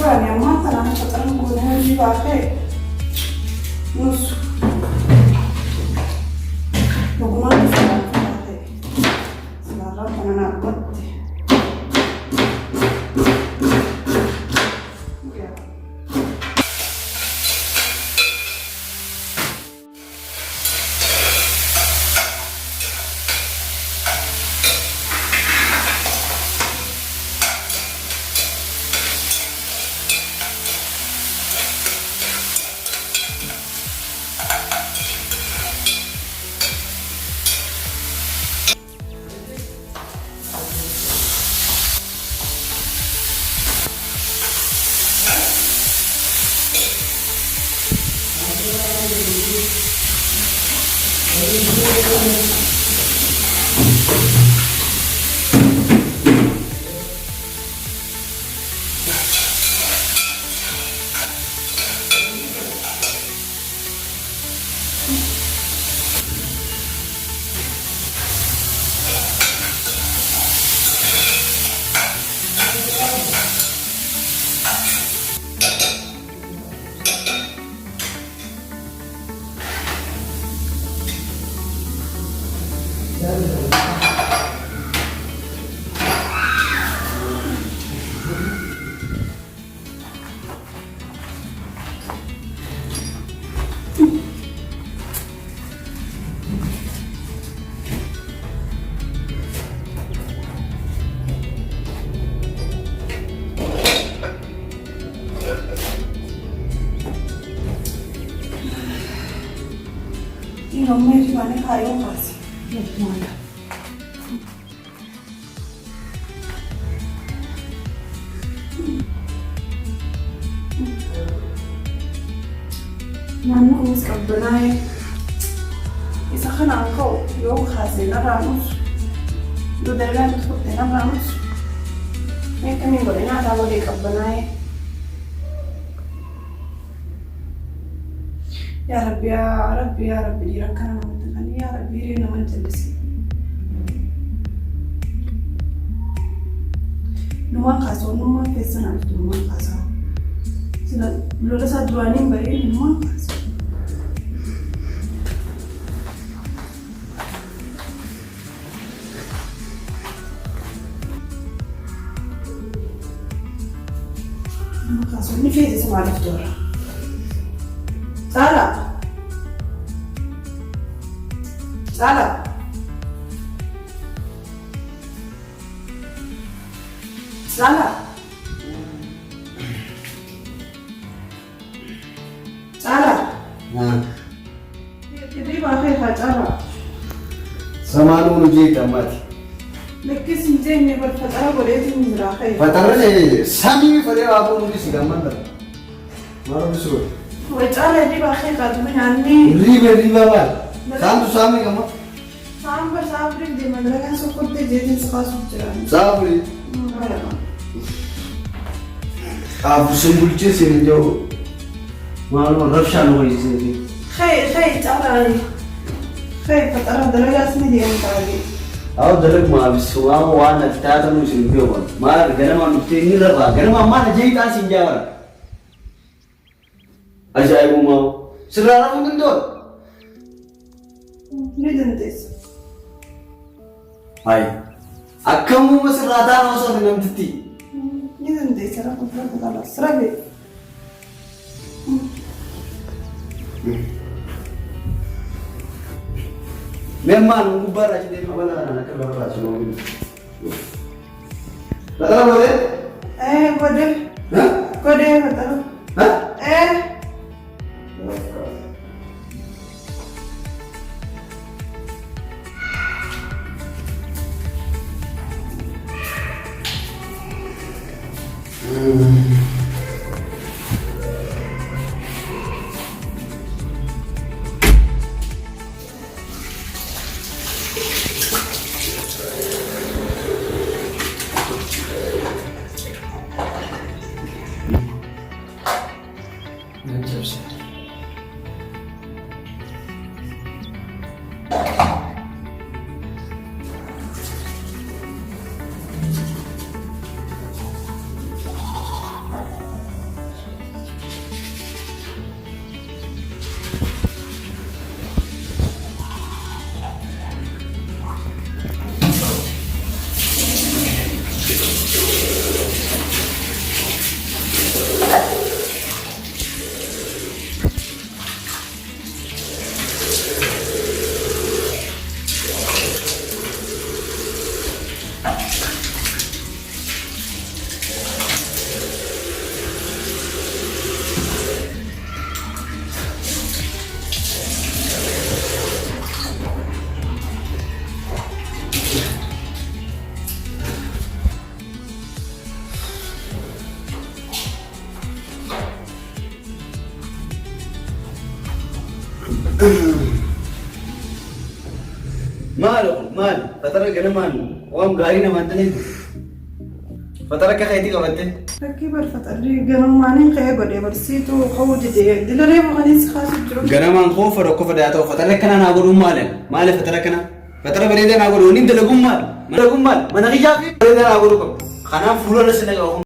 duraan ammaa kanaan faxaran goonee hojii baafee nus dhugumaan isaan fudhatee silaarraa kana naannootti. Non mi rimane fare un passo. Naannoo kunis qabbanaa'ee isa kanaan ka'u yoo kaasee narraa nuusu yoo dalagaan nuti fudhatee narraa nuusu meeqamiin godhe nyaataa godhee qabbanaa'ee yaa rabbi yaa rabbi yaa rabbi dhiiran kana namatti fanii yaa rabbi hiriir naman jallisi numaan kaasoo numaan keessan altu numaan kaasaa sila lola isaa duraaniin bahee numaan kaasa. Numaan kaasoo inni feesisa maaliif doora? Salah. Salah. Salah. Salah. Jadi bahaya facara. Samalu nuji kamati. Lekis sinjai ni berfatara boleh tu muzrakai. Fatara ni sami pada apa nuji sigaman dah. Malu disuruh. Facara di bahaya katu menyanyi. Riba bal. Santu sami kamu. Sambar sabri di mana kan sokot deh jadi sekasut jalan. Sabri. Aku sembunyi sini jauh. Malu rafshan huई sini. Khay cara ni. Khay fatara dalaga sini dia tadi. Aku dalag maafis semua wana kita tu nusin biawan. Mar gara mana nutin ni lerba. Gara mana jadi tak sinjawar. Aja ibu mau. Serara mungkin tu. Ni jentis. Hai. Akamu masih rada masa dengan titi. Ni jentis. Serap kita serabi. Memang ngubar aja dari mana anak keluar aja mobil. Betul boleh? Boleh. Hah? Boleh betul. Hah? maal fatara ganamaan waan gaarii namaan ta'eetu fatara akka keetii qabatte. Fakkii barfatarri ganamaan ka'ee godhee barsiituu ka'uu didee dilaree maqanis kaasuu jiru. Ganamaan koo fara akka fadaa ta'u fatara akkana naa godhuun maali fatara kana fatara bareedaa naa godhu waliin dalaguun maal mana kiyyaa fi bareedaa naa godhu qabu kanaaf fuula na sina qabu.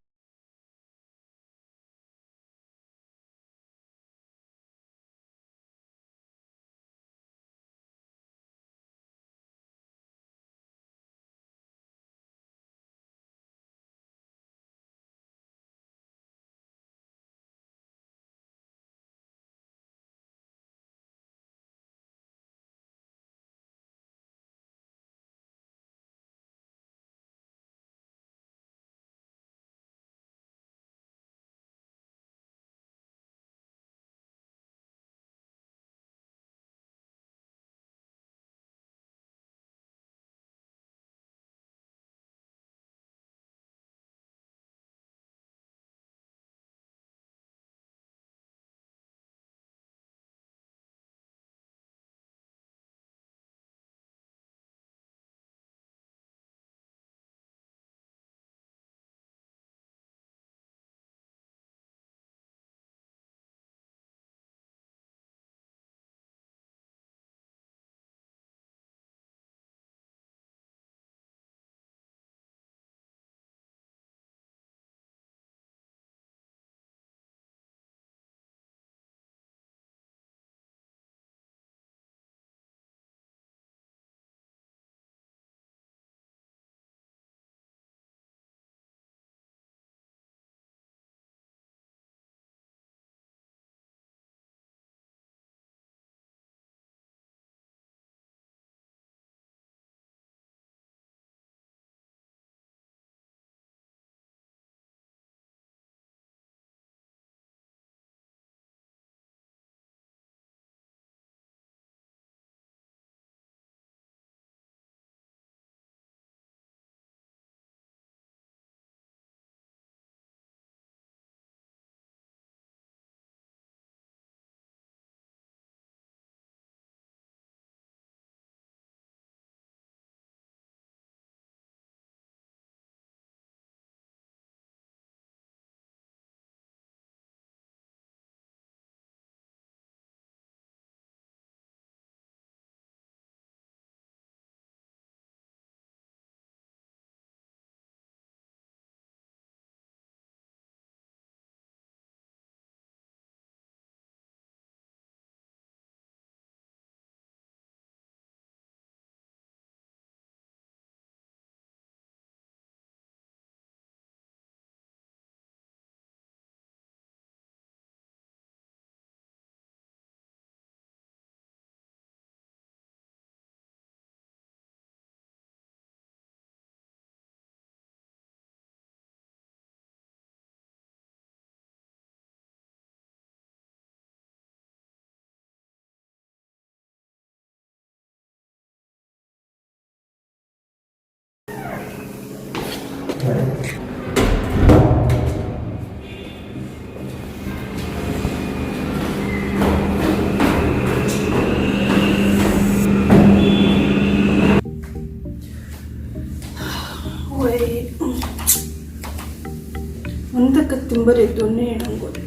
Timbare donne nangode.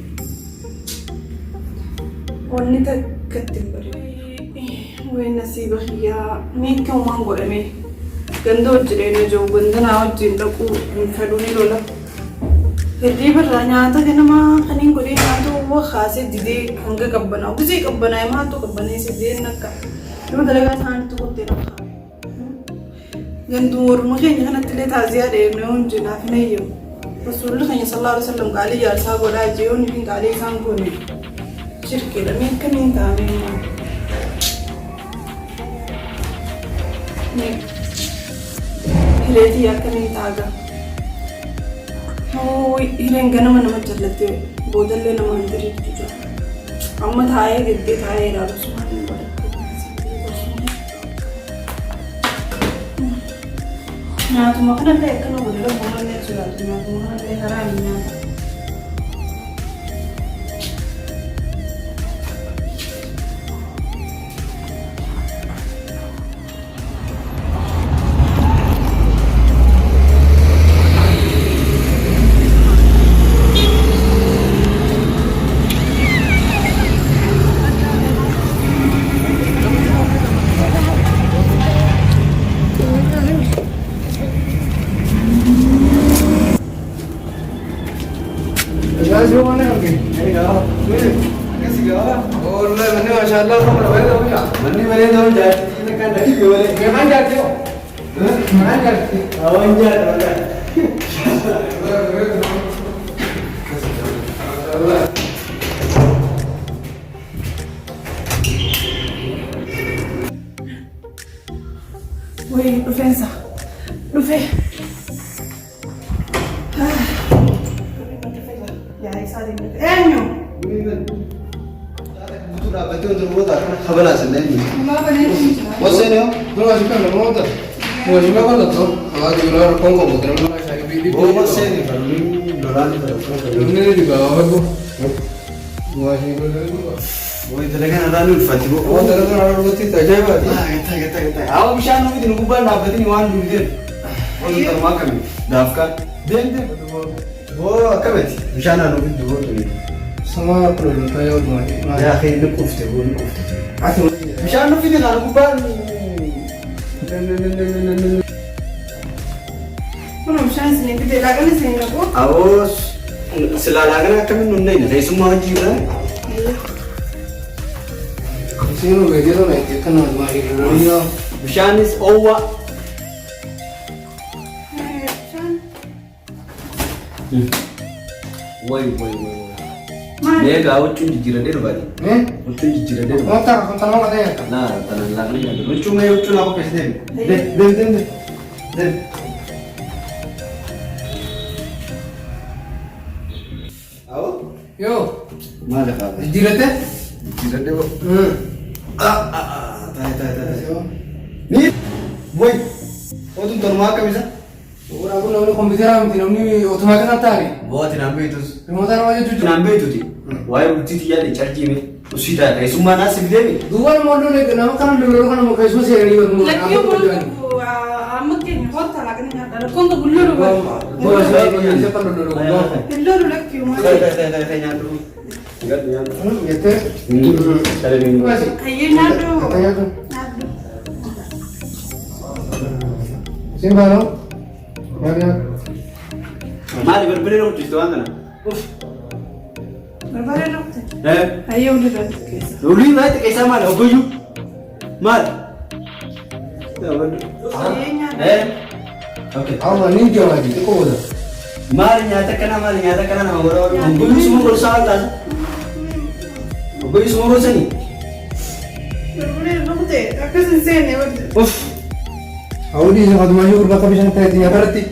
Wanita katimbare. When nasiba hiya me kau mangode me. Gando jire jo gandana jinda ku faduni lola. Jadi bertanya ta kenapa kaning gode na to wo khase dide hanga kabbana. Kusi kabbana ma to kabbana se de nakka. Lo dalaga than to kote na kha. Gandur mujhe kana tile taziya de ne unjina finayo. Rasulullah sallallahu alaihi wasallam kali ya sa goda jiyo ni kali sang ko ni shirke da min kamin ta ne ni hileti ya kamin ta ga ho hilen gana man majallate bodalle na mandiri tuja amma thaye gidde thaye ra rasulullah na tuma kana le kana bodala bonalle chula tuma bonalle haraminya Guys, you wanna okay? Hey, go. Kasi go. Oh, manni mashallah kamar bhai do ya. Manni mere do jaati ne kan daki ke wale. Ke man jaate ho? Man jaate. Awan jaat. Woi, Rufensa. Rufe. Ya, isa din. Enyo. Khabala sallani. Ma ba ne ni. What's your Bro, aji kan mo ta. Mo ji ma kan to. Aaj ular kon ko botre ma shari bi. Oh, what's your name? Lorani Ne di ba ba ko. Mo aji ko le. वो इधर का नारायण उल्फाती वो वो तरह का नारायण होती तजाय बात गता आओ बिशान में दिन गुबा ना बदनी वान दुदे वो तो मा कमी दाफका देन दे वो कबती बिशान ना नुबी दुगो तो sama problem tayo mo या अखी नकुफ्ते वो नकुफ्ते ati बिशान नुबी दिन ना Gauba Kuna mshansi ni kide lagani singa ko. आओ सिला लागना कमी नुन्ने नहीं रेसुमा जीरा sino me dio na que kana ma ilo बिशान इज ओवर Shan. वही Ma. ये गाव चुन जीरा दे बारी eh चुन जीरा दे mo ta ko tan ma de ना तना लागने का चुन में चुन आपको पैसे दे आओ yo ما लगा direte जीरा दे वो yo Ni, boy. O tu dorma camisa? ora ko na computer am tinamni automatic na tari बहुत नाम itu. mo ta na ju Naam itu ti. Why would ti ya de charge me? Usi ta kai summa na sib devi. duwar mo le na kana le kana mo kai so se ni mo Lagi yo ko amak ni hota lagani na dal kon to bulluru ba. bo se ko se pa lo lo Bulluru lagi yo ma. Kai nyatu. Enggak nyatu. yete Cari ni. basi Ayo nado. katanya tuh Nado. simbalo ya Mari berbeda dong tu anda na. Berbare nokte. Eh, Ayo udah kesa. dulu ni tu kaisa mal, aku ju. Mal. Ayo nado. Okay. aw ni dia lagi itu ko da Mal nyata kana nama orang. Aku semua berusaha lah. Aku semua berusaha ni. Berbare nokte. Akasin sene wad. Uff. aw di sa kadma ju ba ka bisan tay dia berarti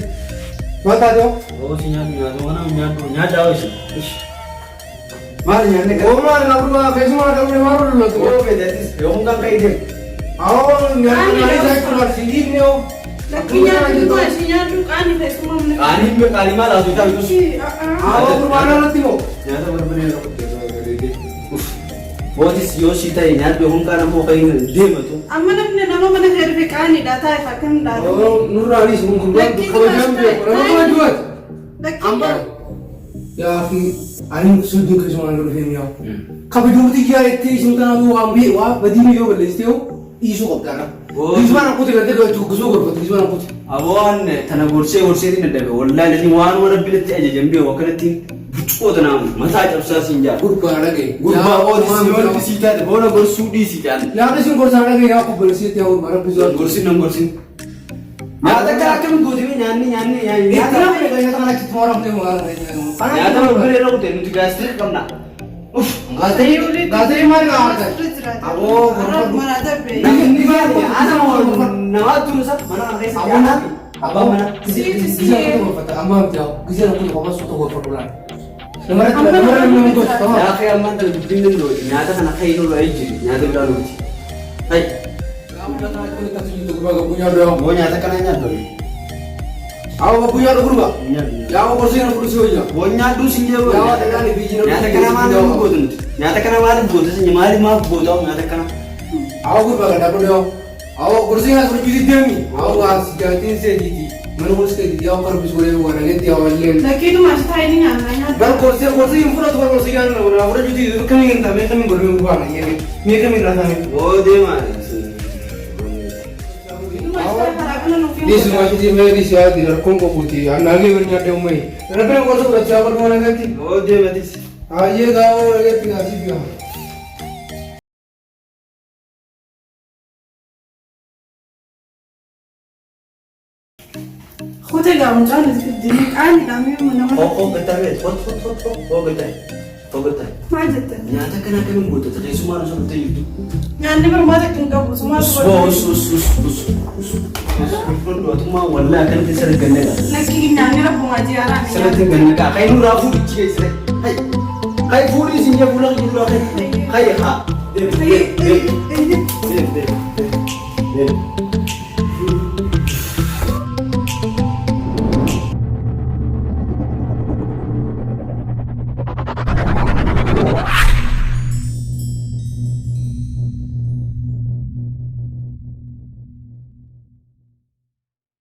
mata do Oh, si nyatu mana nyatu awak sih. Mal nyane o ma na bru ba fesu ma da me maru lo to Oh, beda sih. Yang kan kayak dia. aw ngani na sa ko mar sindi ne o Lagi nado ko sinyadu kani fa suma mun. Ani me kalima lah sudah itu. Si aw bru ma na ti mo Nyata berbeda aku tengok. Uff. What is your shit ay nyat be hunka na mo kayo de mato. amma namne nama mana khair fe kani data fa kan da. o nurani su mun ba ko jam be ko na ma juat Lagi amba ya fi ani su din ko jama lo fe mi aw ka bi du ti ya ete sun kana do ambi wa badi mi yo le steo isu ko kana Ismana kuti gade ko tu kuzo ko ismana kuti Awan tana gorse din da be wallahi ni wan wara bilati aje jambe wa kalati bucko da namu mata jabsa sinja. gurba rage Gurba o di sita da bona gor sudi sita. ya da sin gorsa rage ya ko bolsi te o mara pizo Gorsin nam gorsin. Ya ta ka kam godi me nyanni ya. itna me ga ya kana kit mora me mara ne Ya ta berbeda lo te nuti gastre kamna. Uff. gadri mar ga arda Abo mana ada be. Ni ba ni ana mo na tu sa mana resa. Abona Aba mana. giza ko fata amma ta giza ko ko ba so to ko problem namara me ko to Ya kai amma da dindin do ina ta kana kai no ai jiri ina da da lo ti. Hai. Mo nya ta kana nya do. aw punya do gurba Nya. ya ko borsi na polisi hoja Mo nya du sinje bo. ya da gani biji Nya ta kana ma na go dun. Nya ta kana ma na go dun mali ma go do nya ta kana. aw gurba ga da do aw borsi na suru biji demi aw wa sigatin se jiti man ko se di aw kar bisore wa na geti aw len Lagi tu masih tahu ini nggak bar korsi infura to borsi ga na wa ora jiti kami ngta me kami gorme ko na ye me kami na ta me O de ma. Itu masih tahu kalau This is what is very sad. They are Congo Puti. And I live in your way. And I also got travel one again. Oh, dear, that is. I get out getting as if you are. خوتي قام جالس قدامك عادي قام يوم Oh, betul. Oh, betul. Oh, betul. ما جت Nyata kena kena buat tu. Tapi semua orang seperti itu. يعني نمر ما تكن قبل سما Dua tu mah wallah kan kita sering kena. لكن يعني رب ما جي أنا Sering kena kak. Kayak nura food cikgu sering. Hai, kayak food ni sini pulang jual. Hai, ha. Deh.